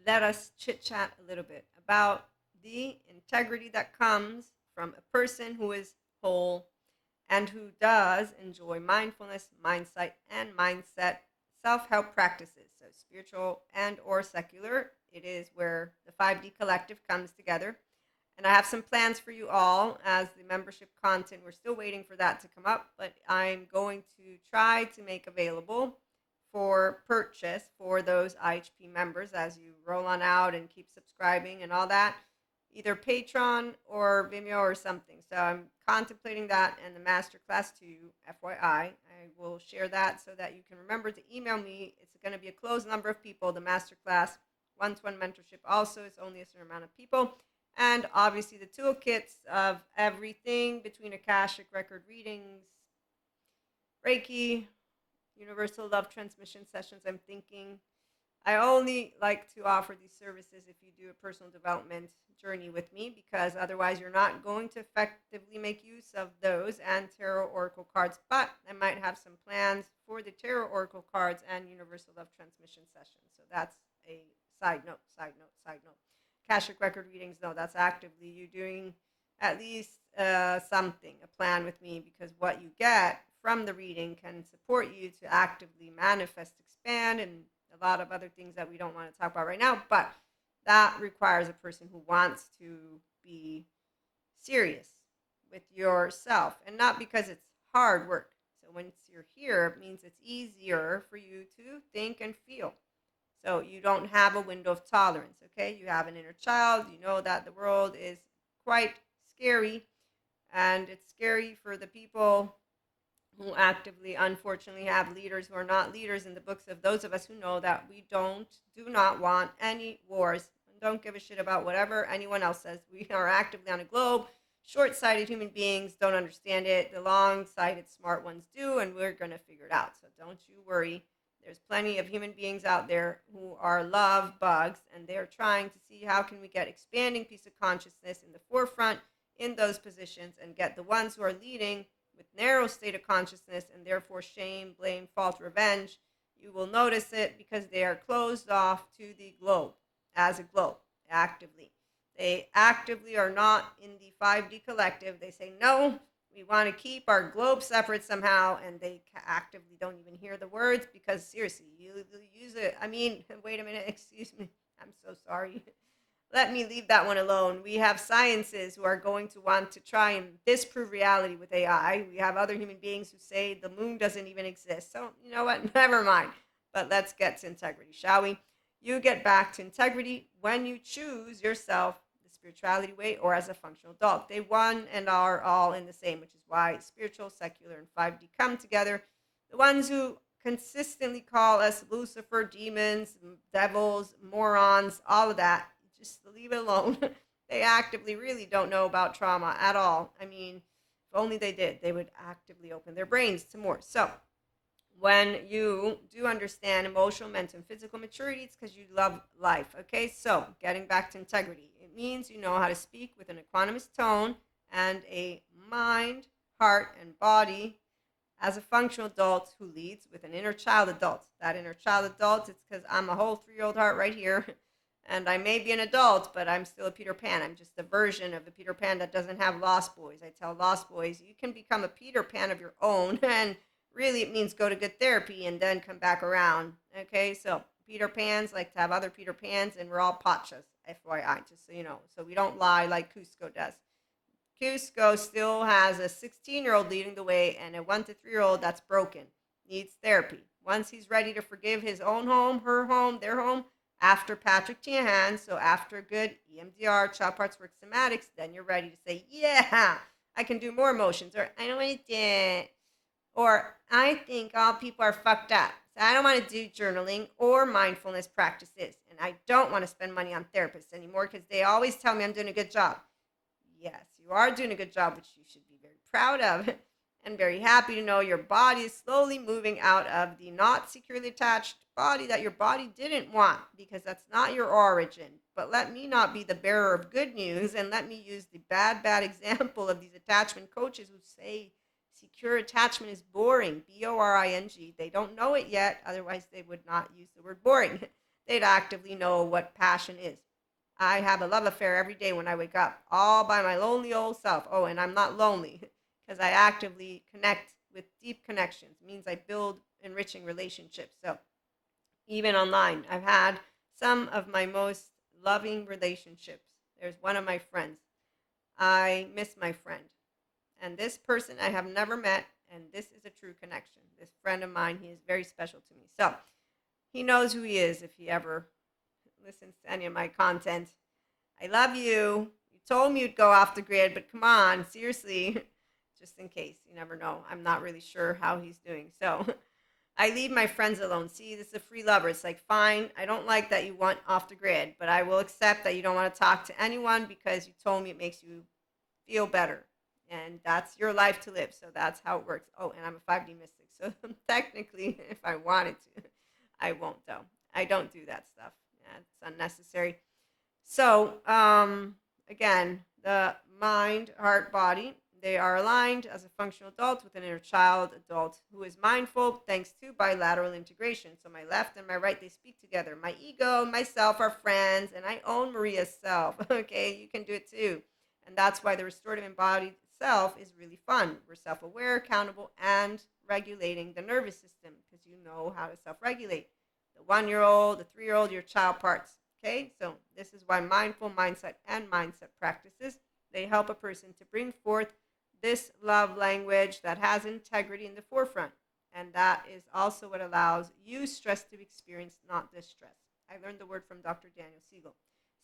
let us chit chat a little bit about the integrity that comes from a person who is whole and who does enjoy mindfulness, mindsight, and mindset self-help practices. So spiritual and or secular, it is where the 5D collective comes together. And I have some plans for you all as the membership content. We're still waiting for that to come up, but I'm going to try to make available for purchase for those IHP members as you roll on out and keep subscribing and all that, either Patreon or Vimeo or something. So I'm contemplating that and the masterclass too, FYI. I will share that so that you can remember to email me. It's going to be a closed number of people. The masterclass one-to-one mentorship also is only a certain amount of people. And obviously the toolkits of everything between Akashic record readings, Reiki, universal love transmission sessions. I'm thinking I only like to offer these services if you do a personal development journey with me, because otherwise you're not going to effectively make use of those and tarot oracle cards. But I might have some plans for the tarot oracle cards and universal love transmission sessions. So that's a side note, side note, side note. Akashic record readings, no, that's actively you doing at least something, a plan with me, because what you get from the reading can support you to actively manifest, expand, and a lot of other things that we don't want to talk about right now. But that requires a person who wants to be serious with yourself, and not because it's hard work. So once you're here, it means it's easier for you to think and feel. So you don't have a window of tolerance, okay? You have an inner child. You know that the world is quite scary, and it's scary for the people who actively, unfortunately, have leaders who are not leaders in the books of those of us who know that we do not want any wars. And don't give a shit about whatever anyone else says. We are actively on a globe. Short-sighted human beings don't understand it. The long-sighted smart ones do, and we're going to figure it out. So don't you worry. There's plenty of human beings out there who are love bugs, and they're trying to see how can we get expanding piece of consciousness in the forefront in those positions and get the ones who are leading with narrow state of consciousness and therefore shame, blame, fault, revenge. You will notice it because they are closed off to the globe as a globe actively. They actively are not in the 5D collective. They say, no, we want to keep our globe separate somehow, and they actively don't even hear the words because seriously, you use it. I mean, wait a minute, excuse me. I'm so sorry. Let me leave that one alone. We have sciences who are going to want to try and disprove reality with AI. We have other human beings who say the moon doesn't even exist. So, you know what? Never mind. But let's get to integrity, shall we? You get back to integrity when you choose yourself the spirituality way or as a functional adult. They one and are all in the same, which is why spiritual, secular, and 5D come together. The ones who consistently call us Lucifer, demons, devils, morons, all of that, just leave it alone. They actively really don't know about trauma at all. I mean, if only they did, they would actively open their brains to more. So when you do understand emotional, mental, and physical maturity, it's because you love life. Okay, so getting back to integrity, it means you know how to speak with an equanimous tone and a mind, heart, and body as a functional adult who leads with an inner child adult. That inner child adult, it's because I'm a whole 3-year-old heart right here. And I may be an adult, but I'm still a Peter Pan. I'm just a version of the Peter Pan that doesn't have lost boys. I tell lost boys, you can become a Peter Pan of your own. And really, it means go to good therapy and then come back around. Okay, so Peter Pans like to have other Peter Pans, and we're all Pachas, FYI, just so you know. So we don't lie like Cusco does. Cusco still has a 16-year-old leading the way and a 1 to 3-year-old that's broken, needs therapy. Once he's ready to forgive his own home, her home, their home, after Patrick Tiahan, so after good EMDR, child parts work somatics, then you're ready to say, yeah, I can do more emotions, or I don't want to do it, or I think all people are fucked up, so I don't want to do journaling or mindfulness practices, and I don't want to spend money on therapists anymore because they always tell me I'm doing a good job. Yes, you are doing a good job, which you should be very proud of and very happy to know your body is slowly moving out of the not securely attached body that your body didn't want, because that's not your origin. But let me not be the bearer of good news, and let me use the bad example of these attachment coaches who say secure attachment is boring, boring. They don't know it yet, otherwise they would not use the word boring. they'd actively know what passion is. I have a love affair every day when I wake up, all by my lonely old self. Oh, and I'm not lonely because I actively connect with deep connections. It means I build enriching relationships. So even online, I've had some of my most loving relationships. There's one of my friends. I miss my friend. And this person I have never met, and this is a true connection. This friend of mine, he is very special to me. So he knows who he is if he ever listens to any of my content. I love you. You told me you'd go off the grid, but come on, seriously, just in case. You never know. I'm not really sure how he's doing. So I leave my friends alone. See, this is a free lover. It's like, fine, I don't like that you want off the grid, but I will accept that you don't want to talk to anyone because you told me it makes you feel better. And that's your life to live. So that's how it works. Oh, and I'm a 5D mystic. So technically, if I wanted to, I won't, though. I don't do that stuff. Yeah, it's unnecessary. So, again, the mind, heart, body, they are aligned as a functional adult with an inner child adult who is mindful thanks to bilateral integration. So my left and my right, they speak together. My ego and myself are friends, and I own Maria's self. Okay, you can do it too. And that's why the restorative embodied self is really fun. We're self-aware, accountable, and regulating the nervous system because you know how to self-regulate. The 1-year-old, the 3-year-old, your child parts. Okay, so this is why mindful mindset and mindset practices, they help a person to bring forth this love language that has integrity in the forefront. And that is also what allows you stress to be experienced, not distress. I learned the word from Dr. Daniel Siegel.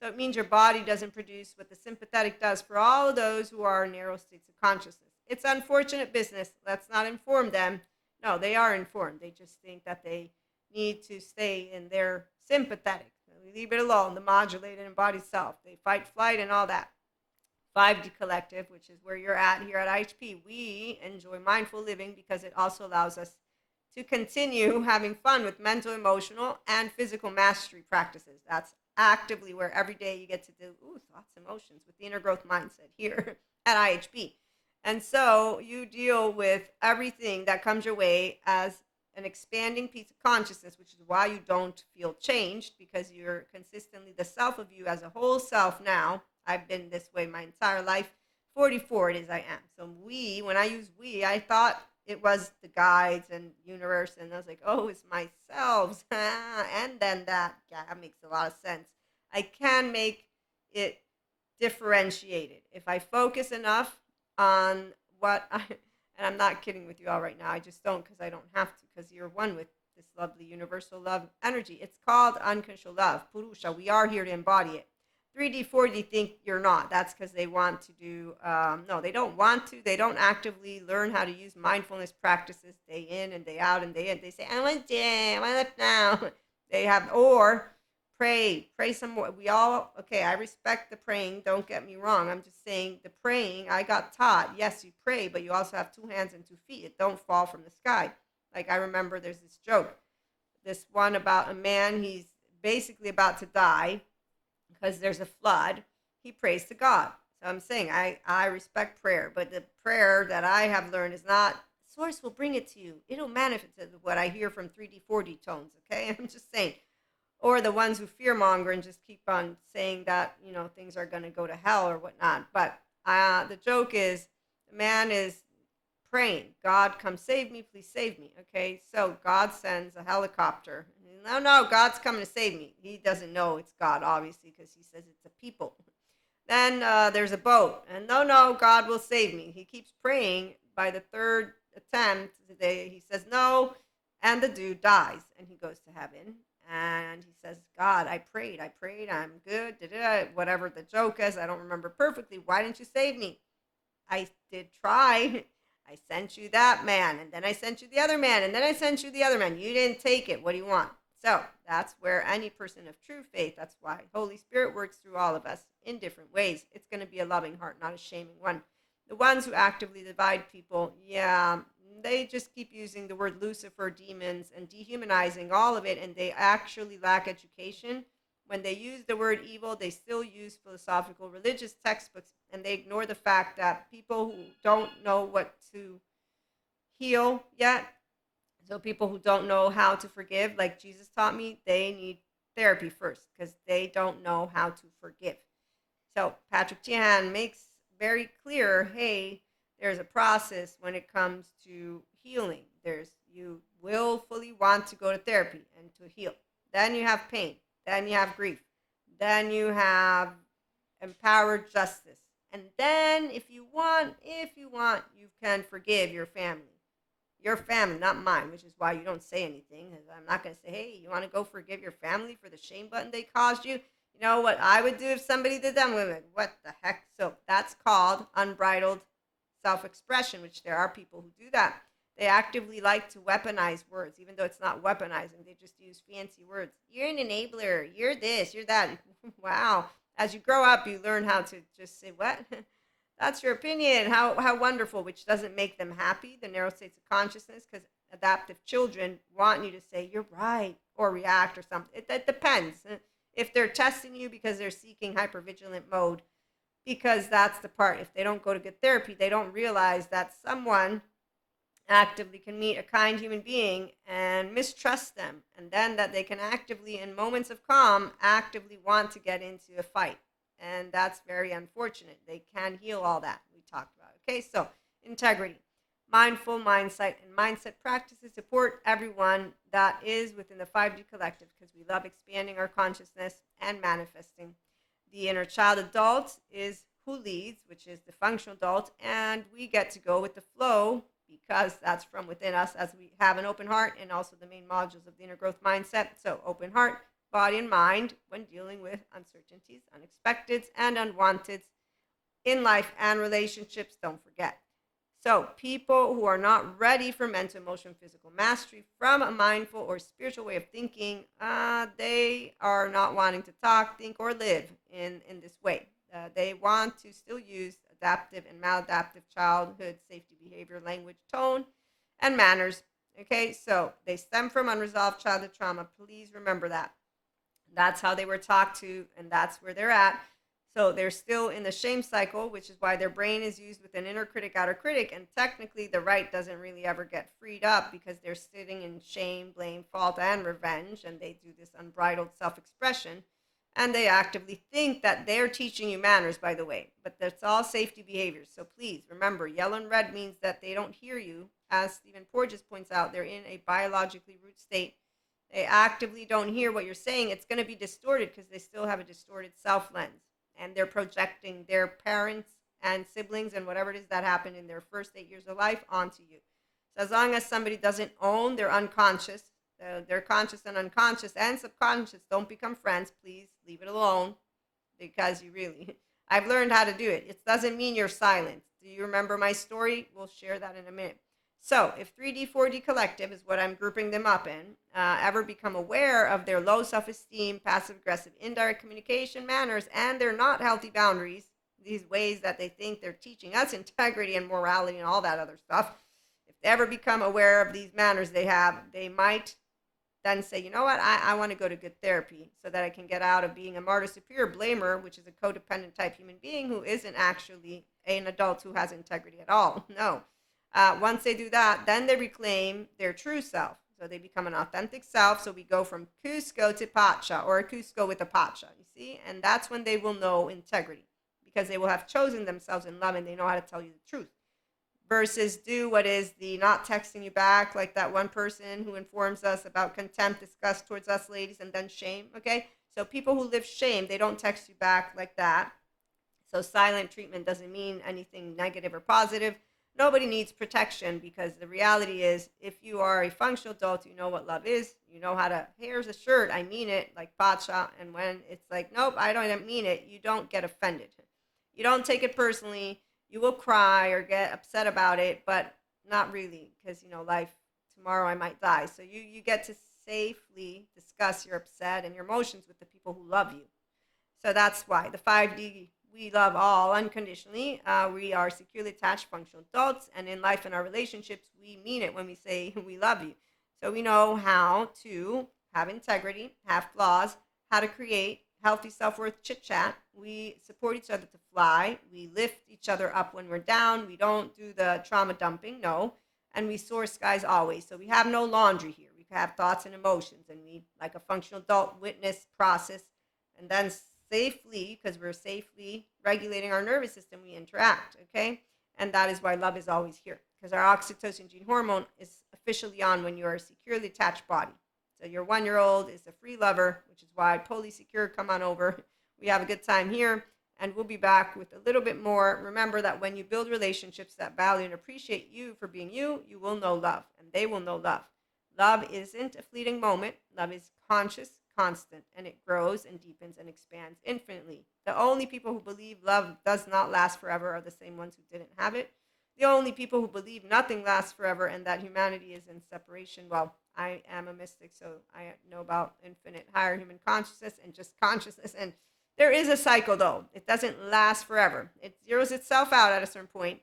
So it means your body doesn't produce what the sympathetic does for all of those who are in narrow states of consciousness. It's unfortunate business. Let's not inform them. No, they are informed. They just think that they need to stay in their sympathetic. We leave it alone, the modulated embodied self. They fight, flight, and all that. 5D Collective, which is where you're at here at IHP, we enjoy mindful living because it also allows us to continue having fun with mental, emotional, and physical mastery practices. That's actively where every day you get to do thoughts, emotions with the inner growth mindset here at IHP. And so you deal with everything that comes your way as an expanding piece of consciousness, which is why you don't feel changed because you're consistently the self of you as a whole self now. I've been this way my entire life. 44 it is I am. So when I use we, I thought it was the guides and universe, and I was like, oh, it's myself. And then that makes a lot of sense. I can make it differentiated. If I focus enough on what I, and I'm not kidding with you all right now. I just don't because I don't have to because you're one with this lovely universal love energy. It's called unconditional love, Purusha. We are here to embody it. 3D, 4D think you're not. That's because they want to do, no, they don't want to. They don't actively learn how to use mindfulness practices day in and day out and day in. They say, I want to, I want to now. They have, or pray some more. Okay, I respect the praying. Don't get me wrong. I'm just saying the praying, I got taught, yes, you pray, but you also have 2 hands and 2 feet. It don't fall from the sky. Like I remember there's this joke, this one about a man, he's basically about to die because there's a flood. He prays to God. So I'm saying I respect prayer, but the prayer that I have learned is not, source will bring it to you. It'll manifest what I hear from 3D, 4D tones, okay? I'm just saying, or the ones who fearmonger and just keep on saying that things are going to go to hell or whatnot. But the joke is the man is praying, God, come save me, please save me. Okay, so God sends a helicopter. No, God's coming to save me. He doesn't know it's God, obviously, because he says it's a people. Then there's a boat, and no, God will save me. He keeps praying. By the 3rd attempt, he says no, and the dude dies, and he goes to heaven. And he says, God, I prayed, I'm good, whatever the joke is, I don't remember perfectly. Why didn't you save me? I did try. I sent you that man, and then I sent you the other man, and then I sent you the other man. You didn't take it. What do you want? So that's where any person of true faith, that's why Holy Spirit works through all of us in different ways. It's going to be a loving heart, not a shaming one. The ones who actively divide people, they just keep using the word Lucifer, demons, and dehumanizing all of it, and they actually lack education. When they use the word evil, they still use philosophical religious textbooks, and they ignore the fact that people who don't know what to heal yet, so people who don't know how to forgive, like Jesus taught me, they need therapy first because they don't know how to forgive. So Patrick Tiahan makes very clear, hey, there's a process when it comes to healing. You willfully want to go to therapy and to heal. Then you have pain. Then you have grief. Then you have empowered justice. And then if you want, you can forgive your family. Your family, not mine, which is why you don't say anything. I'm not going to say, hey, you want to go forgive your family for the shame button they caused you? You know what I would do if somebody did that? I'm like, what the heck? So that's called unbridled self expression, which there are people who do that. They actively like to weaponize words, even though it's not weaponizing. They just use fancy words. You're an enabler. You're this. You're that. Wow. As you grow up, you learn how to just say, what? That's your opinion. How wonderful, which doesn't make them happy, the narrow states of consciousness, because adaptive children want you to say, you're right, or react or something. It depends. If they're testing you because they're seeking hypervigilant mode, because that's the part. If they don't go to good therapy, they don't realize that someone actively can meet a kind human being and mistrust them, and then that they can actively, in moments of calm, actively want to get into a fight. And that's very unfortunate. They can heal all that we talked about. Okay, so integrity, mindful mindset, and mindset practices support everyone that is within the 5D collective because we love expanding our consciousness and manifesting. The inner child adult is who leads, which is the functional adult, and we get to go with the flow because that's from within us as we have an open heart, and also the main modules of the inner growth mindset. So open heart, body, and mind when dealing with uncertainties, unexpecteds, and unwanteds in life and relationships. Don't forget. So people who are not ready for mental, emotional, physical mastery from a mindful or spiritual way of thinking, they are not wanting to talk, think, or live in this way. They want to still use adaptive and maladaptive childhood safety behavior, language, tone, and manners. Okay, so they stem from unresolved childhood trauma. Please remember that. That's how they were talked to, and that's where they're at. So they're still in the shame cycle, which is why their brain is used with an inner critic, outer critic, and technically the right doesn't really ever get freed up because they're sitting in shame, blame, fault, and revenge, and they do this unbridled self-expression. And they actively think that they're teaching you manners, by the way, but that's all safety behaviors. So please remember, yellow and red means that they don't hear you. As Stephen Porges points out, they're in a biologically root state. They actively don't hear what you're saying. It's going to be distorted because they still have a distorted self lens, and they're projecting their parents and siblings and whatever it is that happened in their first 8 years of life onto you. So as long as somebody doesn't own their unconscious, their conscious and unconscious and subconscious don't become friends, please leave it alone because you really, I've learned how to do it. It doesn't mean you're silent. Do you remember my story? We'll share that in a minute. So if 3D, 4D collective is what I'm grouping them up in, ever become aware of their low self-esteem, passive-aggressive, indirect communication manners, and their not healthy boundaries, these ways that they think they're teaching us integrity and morality and all that other stuff, if they ever become aware of these manners they have, they might then say, you know what, I want to go to good therapy so that I can get out of being a martyr superior blamer, which is a codependent type human being who isn't actually an adult who has integrity at all. No. Once they do that, then they reclaim their true self. So they become an authentic self. So we go from Cusco to Pacha, or a Cusco with a Pacha, you see? And that's when they will know integrity because they will have chosen themselves in love and they know how to tell you the truth. Versus do what is the not texting you back, like that one person who informs us about contempt, disgust towards us ladies, and then shame, okay? So people who live shame, they don't text you back like that. So silent treatment doesn't mean anything negative or positive. Nobody needs protection because the reality is if you are a functional adult, you know what love is. You know how to, here's a shirt, I mean it, like Pacha. And when it's like, nope, I don't mean it, you don't get offended. You don't take it personally. You will cry or get upset about it, but not really because, life, tomorrow I might die. So you get to safely discuss your upset and your emotions with the people who love you. So that's why the 5D, we love all unconditionally. We are securely attached functional adults. And in life and our relationships, we mean it when we say we love you. So we know how to have integrity, have flaws, how to create healthy self-worth chit-chat. We support each other to fly. We lift each other up when we're down. We don't do the trauma dumping, no. And we soar skies always. So we have no laundry here. We have thoughts and emotions, and we, like a functional adult, witness, process, and then safely, because we're safely regulating our nervous system, we interact, okay? And that is why love is always here, because our oxytocin gene hormone is officially on when you are a securely attached body. So your 1-year-old is a free lover, which is why Poly Secure, come on over. We have a good time here, and we'll be back with a little bit more. Remember that when you build relationships that value and appreciate you for being you, you will know love, and they will know love. Love isn't a fleeting moment. Love is conscious, constant, and it grows and deepens and expands infinitely. The only people who believe love does not last forever are the same ones who didn't have it. The only people who believe nothing lasts forever and that humanity is in separation, well, I am a mystic, so I know about infinite higher human consciousness and just consciousness. And there is a cycle, though. It doesn't last forever. It zeroes itself out at a certain point.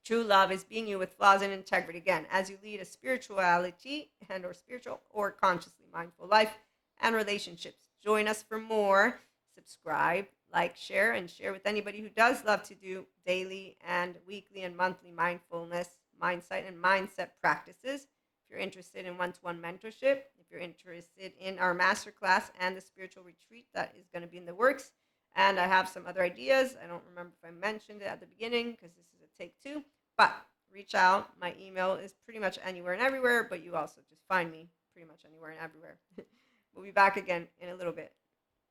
True love is being you with flaws and integrity. Again, as you lead a spirituality and or spiritual or consciously mindful life and relationships. Join us for more. Subscribe, like, share, and share with anybody who does love to do daily and weekly and monthly mindfulness, mindset, and mindset practices. If you're interested in one-to-one mentorship, if you're interested in our masterclass and the spiritual retreat that is going to be in the works, and I have some other ideas. I don't remember if I mentioned it at the beginning because this is a take two, but reach out. My email is pretty much anywhere and everywhere, but you also just find me pretty much anywhere and everywhere. We'll be back again in a little bit.